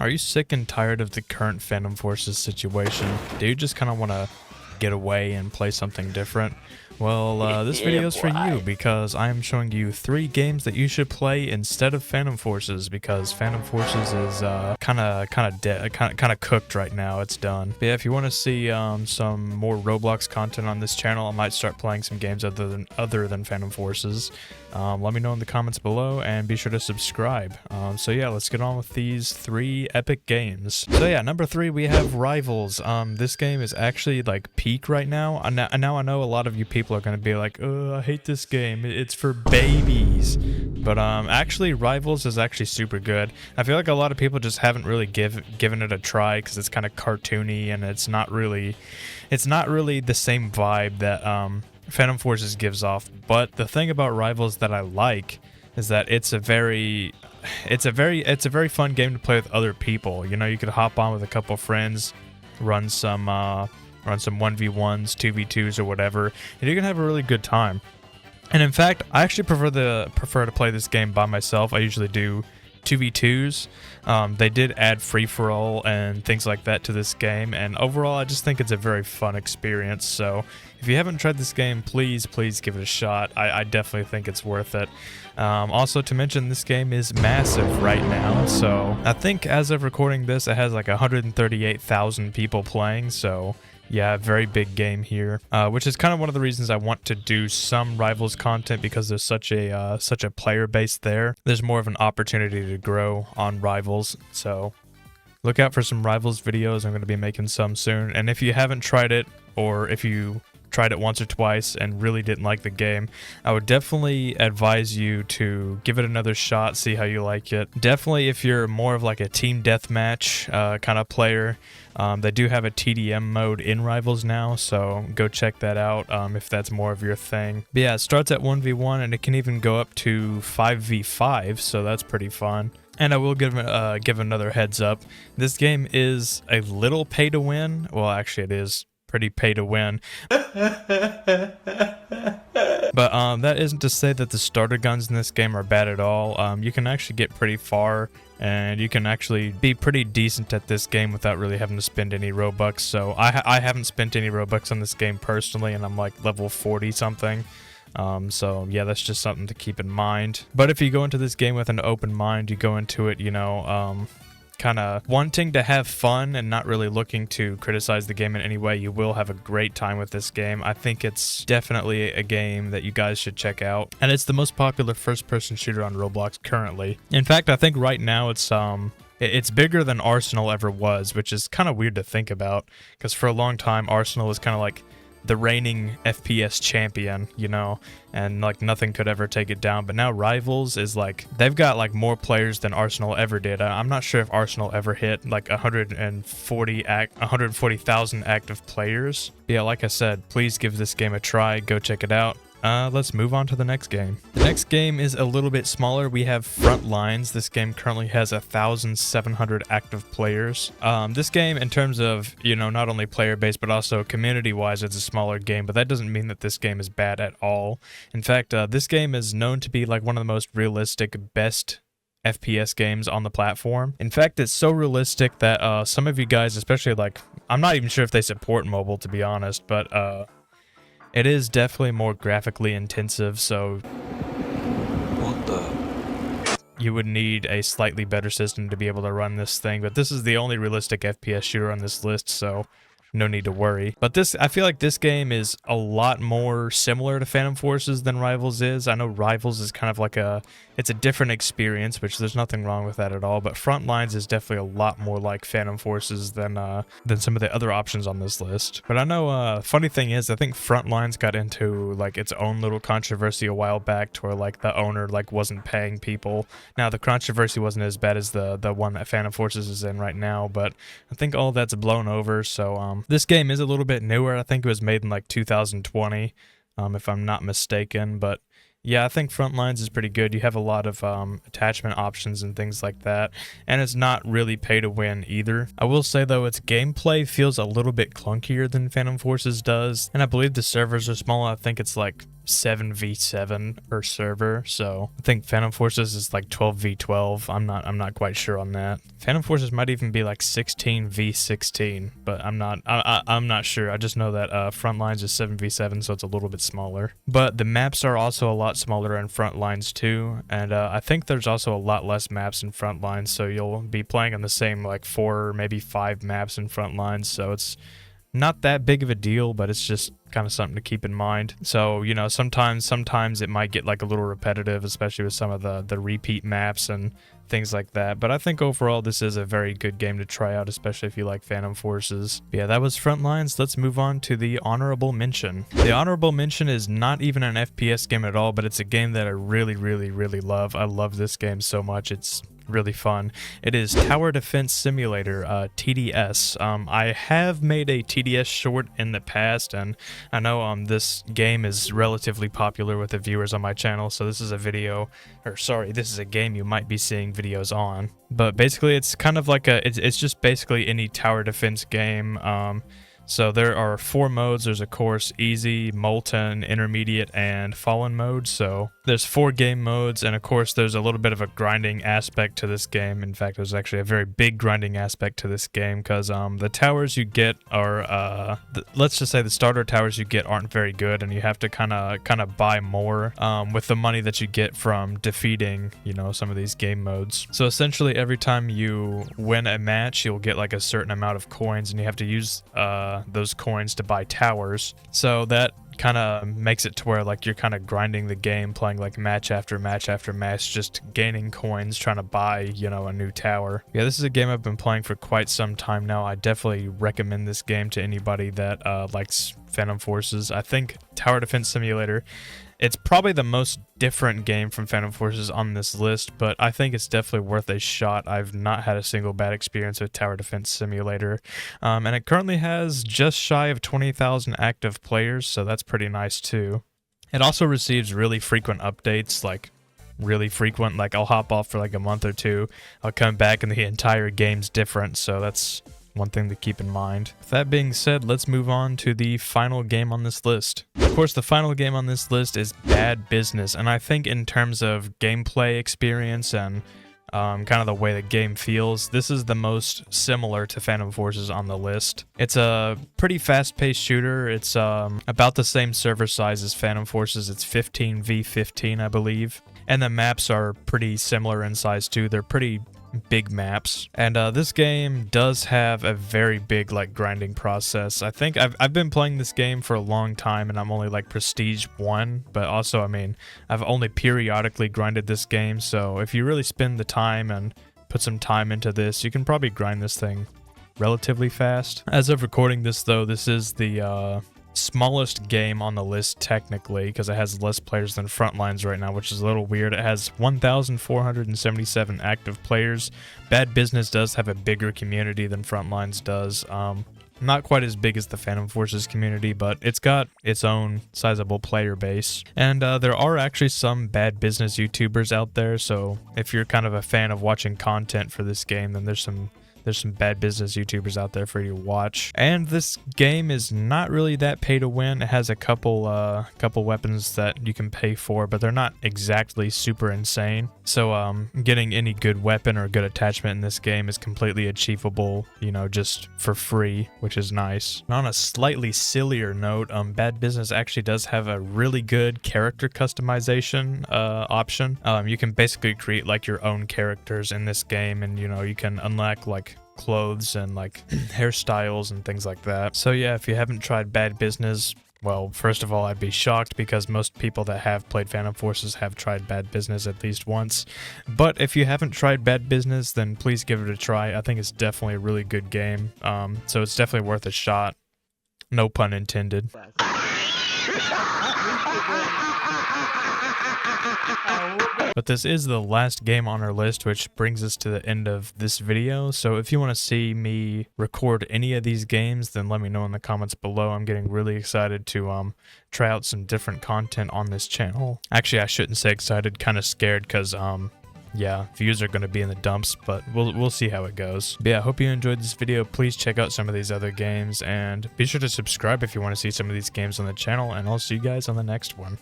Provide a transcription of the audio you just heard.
Are you sick and tired of the current Phantom Forces situation? Do you just kind of want to get away and play something different? Well, this video is for you because I'm showing you 3 games that you should play instead of Phantom Forces, because Phantom Forces is kind of cooked right now. It's done. But yeah, if you want to see some more Roblox content on this channel, I might start playing some games other than Phantom Forces. Let me know in the comments below and be sure to subscribe. So yeah, let's get on with these 3 epic games. So yeah, number 3 we have Rivals. This game is actually like peak right now. Now I know a lot of you people are going to be like, I hate this game, it's for babies. But actually Rivals is actually super good. I feel like a lot of people just haven't really given it a try because it's kind of cartoony and it's not really the same vibe that Phantom Forces gives off. But the thing about Rivals that I like is that it's a very fun game to play with other people. You know, you could hop on with a couple friends, run some 1v1s, 2v2s or whatever, and you can have a really good time. And in fact, I actually prefer to play this game by myself. I usually do 2v2s. They did add free-for-all and things like that to this game, and overall I just think it's a very fun experience. So if you haven't tried this game, please give it a shot. I definitely think it's worth it. Also to mention, this game is massive right now, so I think as of recording this it has like 138,000 people playing. So yeah, very big game here, which is kind of one of the reasons I want to do some Rivals content, because there's such a player base there. There's more of an opportunity to grow on Rivals, so look out for some Rivals videos. I'm going to be making some soon, and if you haven't tried it, or if you tried it once or twice and really didn't like the game, I would definitely advise you to give it another shot, see how you like it. Definitely if you're more of like a team deathmatch kind of player, they do have a TDM mode in Rivals now, so go check that out if that's more of your thing. But yeah, it starts at 1v1 and it can even go up to 5v5, so that's pretty fun. And I will give another heads up. This game is a little pay to win. Well, actually it is pretty pay to win. But that isn't to say that the starter guns in this game are bad at all. You can actually get pretty far, and you can actually be pretty decent at this game without really having to spend any Robux. So I haven't spent any Robux on this game personally, and I'm like level 40 something. So yeah, that's just something to keep in mind. But if you go into this game with an open mind, you go into it, you know, kind of wanting to have fun and not really looking to criticize the game in any way, you will have a great time with this game. I think it's definitely a game that you guys should check out, and it's the most popular first-person shooter on Roblox currently. In fact, I think right now it's bigger than Arsenal ever was, which is kind of weird to think about, because for a long time Arsenal was kind of like the reigning FPS champion, you know, and like nothing could ever take it down. But now Rivals is like, they've got like more players than Arsenal ever did. I'm not sure if Arsenal ever hit like 140,000 active players. But yeah, like I said, please give this game a try. Go check it out. Let's move on to the next game. The next game is a little bit smaller. We have Frontlines. This game currently has 1,700 active players. This game, in terms of, you know, not only player base but also community wise, it's a smaller game, but that doesn't mean that this game is bad at all. In fact, this game is known to be like one of the most realistic, best FPS games on the platform. In fact, it's so realistic that some of you guys, especially like, I'm not even sure if they support mobile, to be honest, but it is definitely more graphically intensive, so you would need a slightly better system to be able to run this thing. But this is the only realistic FPS shooter on this list, so no need to worry. But I feel like this game is a lot more similar to Phantom Forces than Rivals is. I know Rivals is kind of like it's a different experience, which there's nothing wrong with that at all. But Frontlines is definitely a lot more like Phantom Forces than some of the other options on this list. But I know, funny thing is, I think Frontlines got into like its own little controversy a while back, to where like the owner like wasn't paying people. Now the controversy wasn't as bad as the one that Phantom Forces is in right now, but I think all that's blown over. So this game is a little bit newer. I think it was made in like 2020, if I'm not mistaken. But yeah, I think Frontlines is pretty good. You have a lot of attachment options and things like that, and it's not really pay to win either. I will say though, its gameplay feels a little bit clunkier than Phantom Forces does, and I believe the servers are small. I think it's like 7v7 per server, so I think Phantom Forces is like 12v12. I'm not quite sure on that. Phantom Forces might even be like 16v16, but I'm not sure. I just know that Frontlines is 7v7, so it's a little bit smaller. But the maps are also a lot smaller in Frontlines too, and I think there's also a lot less maps in Frontlines, so you'll be playing on the same like 4 or maybe 5 maps in Frontlines, so it's not that big of a deal, but it's just kind of something to keep in mind. So, you know, sometimes it might get like a little repetitive, especially with some of the repeat maps and things like that. But I think overall this is a very good game to try out, especially if you like Phantom Forces. But yeah, that was Frontlines. Let's move on to the honorable mention. The honorable mention is not even an FPS game at all, but it's a game that I really love. I love this game so much. It's really fun. It is Tower Defense Simulator, TDS. I have made a TDS short in the past, and I know this game is relatively popular with the viewers on my channel, so this is a this is a game you might be seeing videos on. But basically it's kind of like it's just basically any tower defense game. So there are 4 modes. There's of course easy, molten, intermediate, and fallen mode. So there's 4 game modes, and of course there's a little bit of a grinding aspect to this game. In fact, there's actually a very big grinding aspect to this game, because the towers you get are let's just say the starter towers you get aren't very good, and you have to kind of buy more with the money that you get from defeating, you know, some of these game modes. So essentially every time you win a match, you'll get like a certain amount of coins, and you have to use those coins to buy towers. So that kind of makes it to where like you're kind of grinding the game, playing like match after match after match, just gaining coins, trying to buy, you know, a new tower. Yeah, this is a game I've been playing for quite some time now. I definitely recommend this game to anybody that likes Phantom Forces. I think Tower Defense Simulator, it's probably the most different game from Phantom Forces on this list, but I think it's definitely worth a shot. I've not had a single bad experience with Tower Defense Simulator, and it currently has just shy of 20,000 active players, so that's pretty nice too. It also receives really frequent updates, like really frequent. Like I'll hop off for like a month or two, I'll come back and the entire game's different, so that's one thing to keep in mind. With that being said, let's move on to the final game on this list. Of course, the final game on this list is Bad Business, and I think in terms of gameplay experience and kind of the way the game feels, this is the most similar to Phantom Forces on the list. It's a pretty fast-paced shooter. It's about the same server size as Phantom Forces. It's 15v15, I believe. And the maps are pretty similar in size too. They're pretty big maps, and this game does have a very big like grinding process. I think I've been playing this game for a long time, and I'm only like prestige 1, but also I mean I've only periodically grinded this game, so if you really spend the time and put some time into this, you can probably grind this thing relatively fast. As of recording this though, this is the smallest game on the list technically, because it has less players than Frontlines right now, which is a little weird. It has 1,477 active players. Bad Business does have a bigger community than Frontlines does. Not quite as big as the Phantom Forces community, but it's got its own sizable player base. And there are actually some Bad Business YouTubers out there, so if you're kind of a fan of watching content for this game, then there's some Bad Business YouTubers out there for you to watch. And this game is not really that pay to win. It has a couple weapons that you can pay for, but they're not exactly super insane. So getting any good weapon or good attachment in this game is completely achievable, you know, just for free, which is nice. And on a slightly sillier note, Bad Business actually does have a really good character customization option. You can basically create like your own characters in this game, and you know, you can unlock like clothes and like hairstyles and things like that. So yeah, if you haven't tried Bad Business, well, first of all, I'd be shocked because most people that have played Phantom Forces have tried Bad Business at least once. But if you haven't tried Bad Business, then please give it a try. I think it's definitely a really good game. So it's definitely worth a shot. No pun intended. But this is the last game on our list, which brings us to the end of this video. So if you want to see me record any of these games, then let me know in the comments below. I'm getting really excited to try out some different content on this channel. Actually, I shouldn't say excited, kind of scared, because yeah, views are going to be in the dumps, but we'll see how it goes. But yeah, I hope you enjoyed this video. Please check out some of these other games, and be sure to subscribe if you want to see some of these games on the channel, and I'll see you guys on the next one.